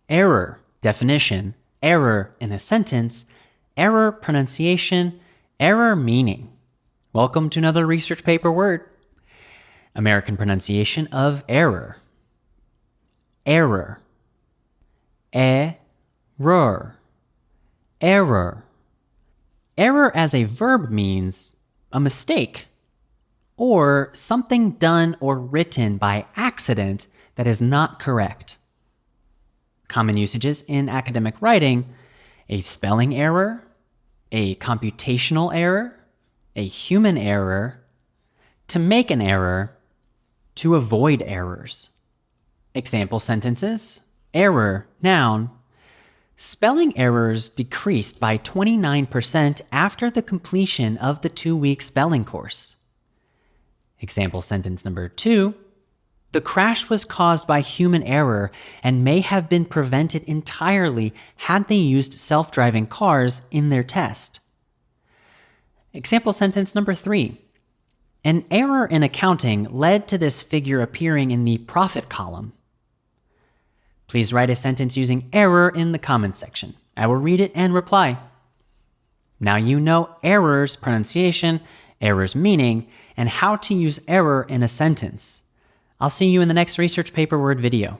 error, definition, error in a sentence, error pronunciation, error meaning. Welcome to another research paper word. American pronunciation of error. Error. Error. Error. Error as a verb means a mistake or something done or written by accident that is not correct. Common usages in academic writing: a spelling error, a computational error, a human error, to make an error, to avoid errors. Example sentences: error, noun. Spelling errors decreased by 29% after the completion of the 2-week spelling course. Example sentence number 2. The crash was caused by human error and may have been prevented entirely had they used self-driving cars in their test. Example sentence number 3. An error in accounting led to this figure appearing in the profit column. Please write a sentence using error in the comments section. I will read it and reply. Now you know errors pronunciation, errors meaning, and how to use error in a sentence. I'll see you in the next research paper word video.